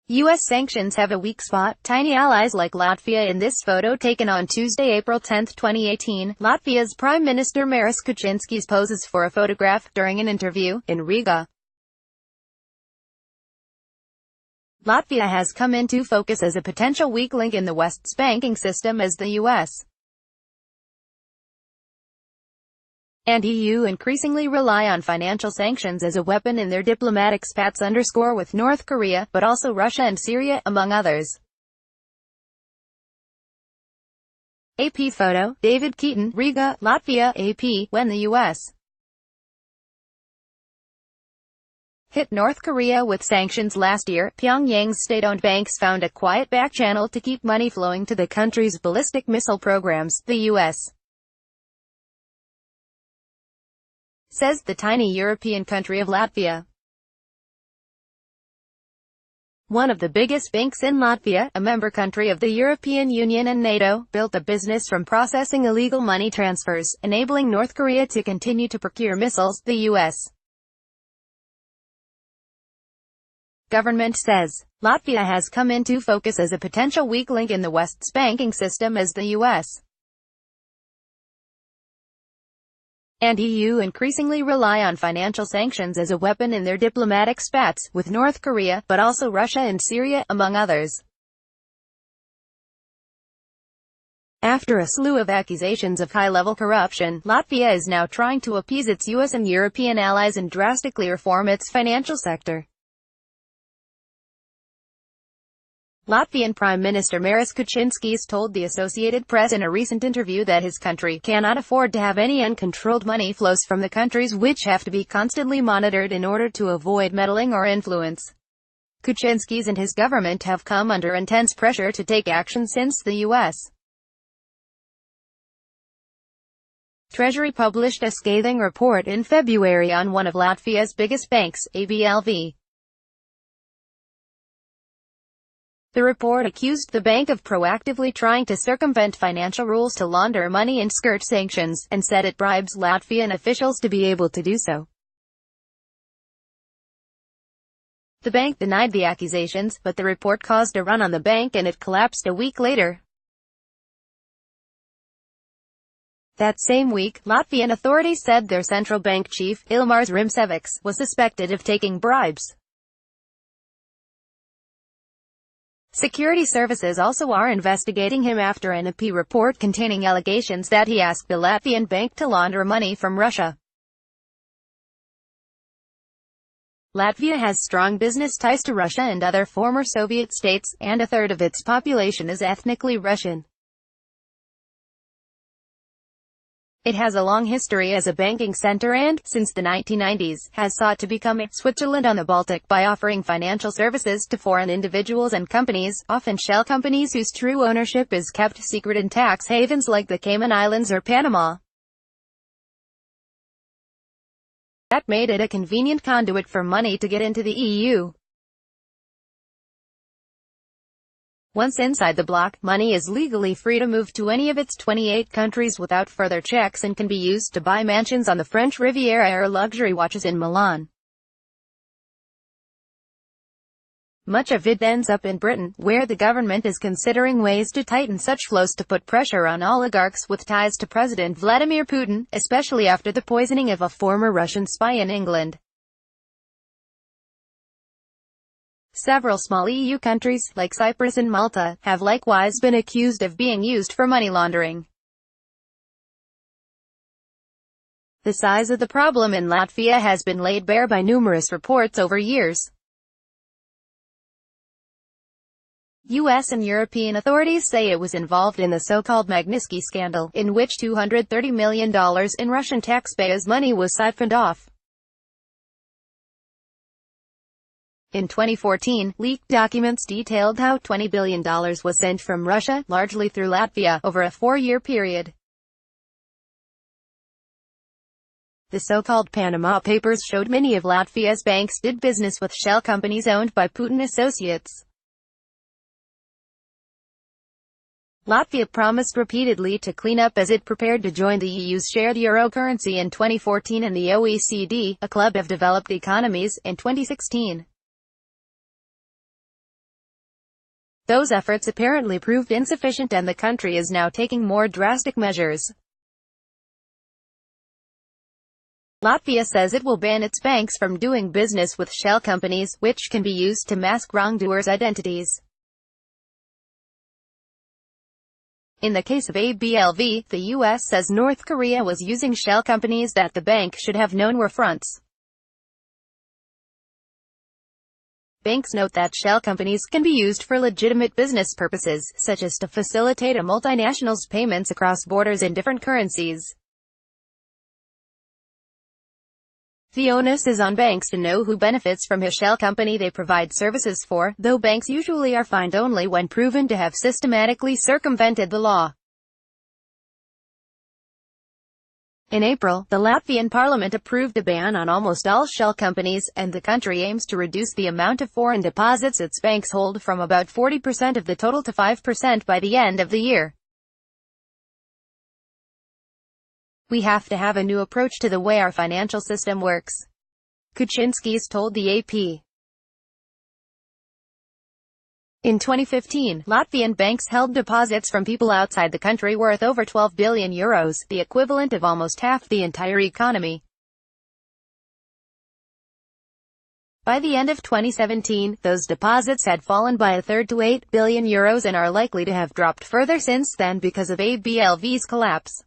U.S. sanctions have a weak spot. Tiny allies like Latvia. In this photo taken on Tuesday, April 10, 2018, Latvia's Prime Minister Maris Kučinskis poses for a photograph during an interview in Riga. Latvia has come into focus as a potential weak link in the West's banking system as the U.S. and EU increasingly rely on financial sanctions as a weapon in their diplomatic spats with North Korea, but also Russia and Syria, among others. AP photo, David Keaton, Riga, Latvia, AP. When the U.S. hit North Korea with sanctions last year, Pyongyang's state-owned banks found a quiet back channel to keep money flowing to the country's ballistic missile programs, the U.S. says the tiny European country of Latvia. One of the biggest banks in Latvia, a member country of the European Union and NATO, built a business from processing illegal money transfers, enabling North Korea to continue to procure missiles, the U.S. government says. Latvia has come into focus as a potential weak link in the West's banking system as the U.S. and EU increasingly rely on financial sanctions as a weapon in their diplomatic spats with North Korea, but also Russia and Syria, among others. After a slew of accusations of high-level corruption, Latvia is now trying to appease its US and European allies and drastically reform its financial sector. Latvian Prime Minister Maris Kučinskis told the Associated Press in a recent interview that his country cannot afford to have any uncontrolled money flows from the countries which have to be constantly monitored in order to avoid meddling or influence. Kučinskis and his government have come under intense pressure to take action since the U.S. Treasury published a scathing report in February on one of Latvia's biggest banks, ABLV. The report accused the bank of proactively trying to circumvent financial rules to launder money and skirt sanctions, and said it bribes Latvian officials to be able to do so. The bank denied the accusations, but the report caused a run on the bank and it collapsed a week later. That same week, Latvian authorities said their central bank chief, Ilmārs Rimšēvičs, was suspected of taking bribes. Security services also are investigating him after an AP report containing allegations that he asked the Latvian bank to launder money from Russia. Latvia has strong business ties to Russia and other former Soviet states, and a third of its population is ethnically Russian. It has a long history as a banking center and, since the 1990s, has sought to become a Switzerland on the Baltic by offering financial services to foreign individuals and companies, often shell companies whose true ownership is kept secret in tax havens like the Cayman Islands or Panama. That made it a convenient conduit for money to get into the EU. Once inside the bloc, money is legally free to move to any of its 28 countries without further checks and can be used to buy mansions on the French Riviera or luxury watches in Milan. Much of it ends up in Britain, where the government is considering ways to tighten such flows to put pressure on oligarchs with ties to President Vladimir Putin, especially after the poisoning of a former Russian spy in England. Several small EU countries, like Cyprus and Malta, have likewise been accused of being used for money laundering. The size of the problem in Latvia has been laid bare by numerous reports over years. U.S. and European authorities say it was involved in the so-called Magnitsky scandal, in which $230 million in Russian taxpayers' money was siphoned off. In 2014, leaked documents detailed how $20 billion was sent from Russia, largely through Latvia, over a 4-year period. The so-called Panama Papers showed many of Latvia's banks did business with shell companies owned by Putin associates. Latvia promised repeatedly to clean up as it prepared to join the EU's shared euro currency in 2014 and the OECD, a club of developed economies, in 2016. Those efforts apparently proved insufficient and the country is now taking more drastic measures. Latvia says it will ban its banks from doing business with shell companies, which can be used to mask wrongdoers' identities. In the case of ABLV, the U.S. says North Korea was using shell companies that the bank should have known were fronts. Banks note that shell companies can be used for legitimate business purposes, such as to facilitate a multinational's payments across borders in different currencies. The onus is on banks to know who benefits from a shell company they provide services for, though banks usually are fined only when proven to have systematically circumvented the law. In April, the Latvian parliament approved a ban on almost all shell companies, and the country aims to reduce the amount of foreign deposits its banks hold from about 40% of the total to 5% by the end of the year. We have to have a new approach to the way our financial system works, Kuczynskis told the AP. In 2015, Latvian banks held deposits from people outside the country worth over €12 billion, the equivalent of almost half the entire economy. By the end of 2017, those deposits had fallen by a third to €8 billion and are likely to have dropped further since then because of ABLV's collapse.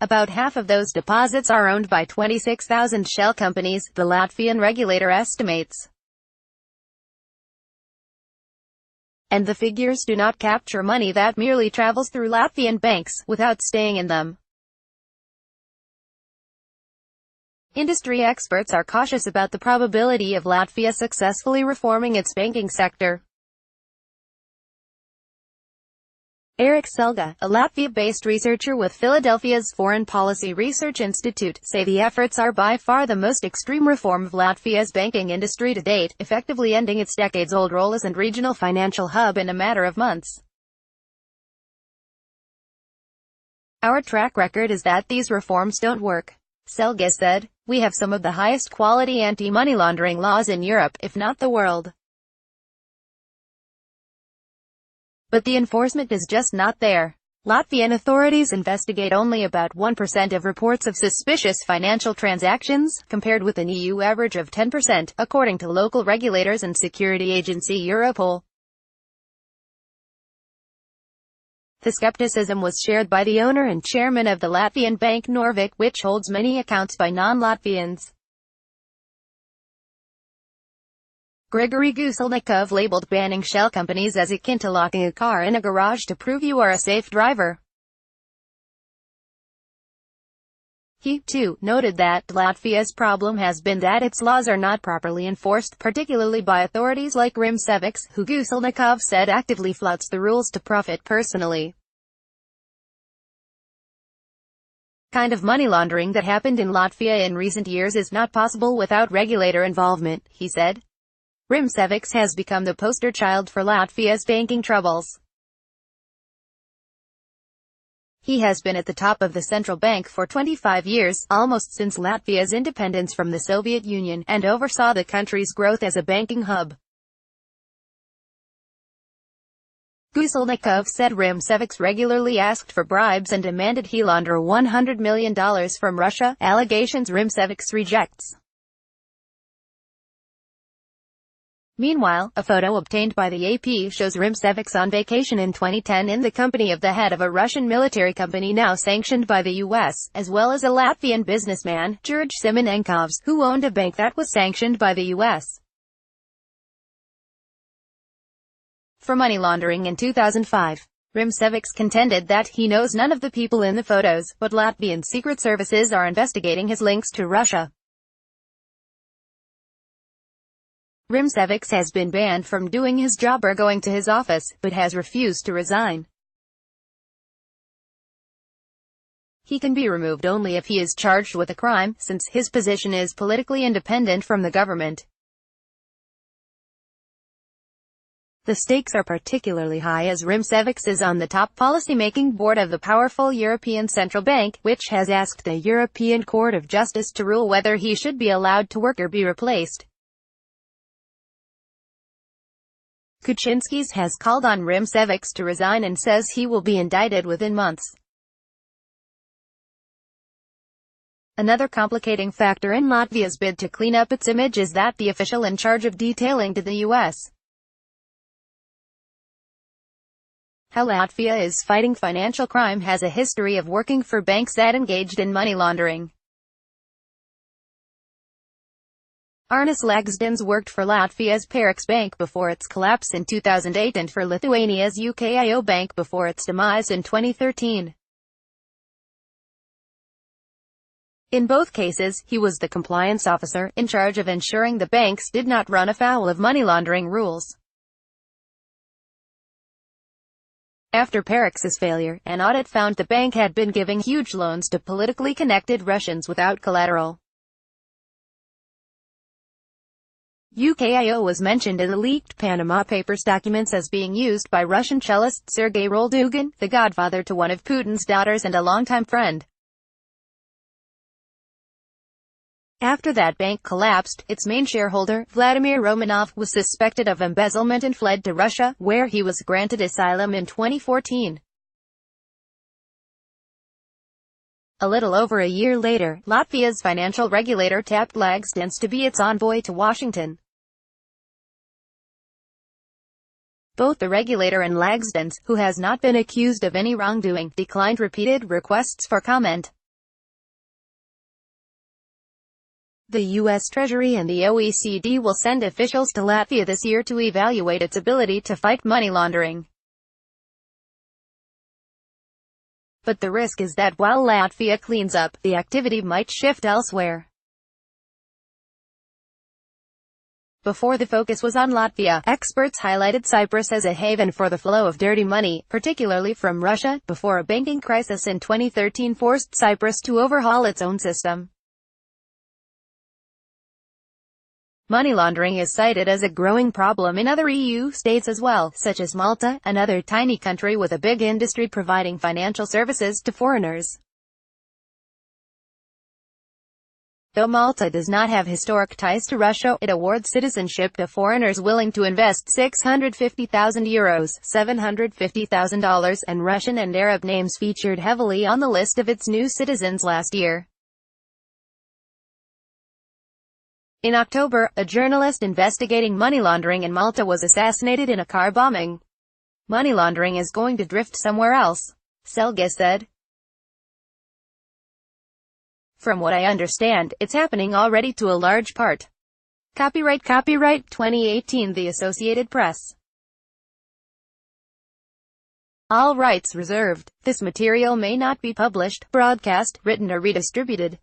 About half of those deposits are owned by 26,000 shell companies, the Latvian regulator estimates. And the figures do not capture money that merely travels through Latvian banks, without staying in them. Industry experts are cautious about the probability of Latvia successfully reforming its banking sector. Eric Selga, a Latvia-based researcher with Philadelphia's Foreign Policy Research Institute, say the efforts are by far the most extreme reform of Latvia's banking industry to date, effectively ending its decades-old role as a regional financial hub in a matter of months. Our track record is that these reforms don't work, Selga said. We have some of the highest quality anti-money laundering laws in Europe, if not the world. But the enforcement is just not there. Latvian authorities investigate only about 1% of reports of suspicious financial transactions, compared with an EU average of 10%, according to local regulators and security agency Europol. The skepticism was shared by the owner and chairman of the Latvian bank Norvik, which holds many accounts by non-Latvians. Grigory Guselnikov labeled banning shell companies as akin to locking a car in a garage to prove you are a safe driver. He, too, noted that Latvia's problem has been that its laws are not properly enforced, particularly by authorities like Rimseviks, who Guselnikov said actively flouts the rules to profit personally. Kind of money laundering that happened in Latvia in recent years is not possible without regulator involvement, he said. Rimseviks has become the poster child for Latvia's banking troubles. He has been at the top of the central bank for 25 years, almost since Latvia's independence from the Soviet Union, and oversaw the country's growth as a banking hub. Guselnikov said Rimseviks regularly asked for bribes and demanded he launder $100 million from Russia, allegations Rimseviks rejects. Meanwhile, a photo obtained by the AP shows Rimseviks on vacation in 2010 in the company of the head of a Russian military company now sanctioned by the U.S., as well as a Latvian businessman, George Simonenkovs, who owned a bank that was sanctioned by the U.S. for money laundering in 2005. Rimseviks contended that he knows none of the people in the photos, but Latvian secret services are investigating his links to Russia. Rimseviks has been banned from doing his job or going to his office, but has refused to resign. He can be removed only if he is charged with a crime, since his position is politically independent from the government. The stakes are particularly high as Rimseviks is on the top policy-making board of the powerful European Central Bank, which has asked the European Court of Justice to rule whether he should be allowed to work or be replaced. Kuczynski has called on Rimsevics to resign and says he will be indicted within months. Another complicating factor in Latvia's bid to clean up its image is that the official in charge of detailing to the U.S. how Latvia is fighting financial crime has a history of working for banks that engaged in money laundering. Arnas Lagsdens worked for Latvia's Pareks Bank before its collapse in 2008 and for Lithuania's UKIO Bank before its demise in 2013. In both cases, he was the compliance officer, in charge of ensuring the banks did not run afoul of money laundering rules. After Pareks's failure, an audit found the bank had been giving huge loans to politically connected Russians without collateral. UKIO was mentioned in the leaked Panama Papers documents as being used by Russian cellist Sergei Roldugin, the godfather to one of Putin's daughters and a longtime friend. After that bank collapsed, its main shareholder, Vladimir Romanov, was suspected of embezzlement and fled to Russia, where he was granted asylum in 2014. A little over a year later, Latvia's financial regulator tapped Lagsdens to be its envoy to Washington. Both the regulator and Lagsdens, who has not been accused of any wrongdoing, declined repeated requests for comment. The U.S. Treasury and the OECD will send officials to Latvia this year to evaluate its ability to fight money laundering. But the risk is that while Latvia cleans up, the activity might shift elsewhere. Before the focus was on Latvia, experts highlighted Cyprus as a haven for the flow of dirty money, particularly from Russia, before a banking crisis in 2013 forced Cyprus to overhaul its own system. Money laundering is cited as a growing problem in other EU states as well, such as Malta, another tiny country with a big industry providing financial services to foreigners. Though Malta does not have historic ties to Russia, it awards citizenship to foreigners willing to invest €650,000 $750,000, and Russian and Arab names featured heavily on the list of its new citizens last year. In October, a journalist investigating money laundering in Malta was assassinated in a car bombing. Money laundering is going to drift somewhere else, Selga said. From what I understand, it's happening already to a large part. Copyright 2018 The Associated Press. All rights reserved. This material may not be published, broadcast, written or redistributed.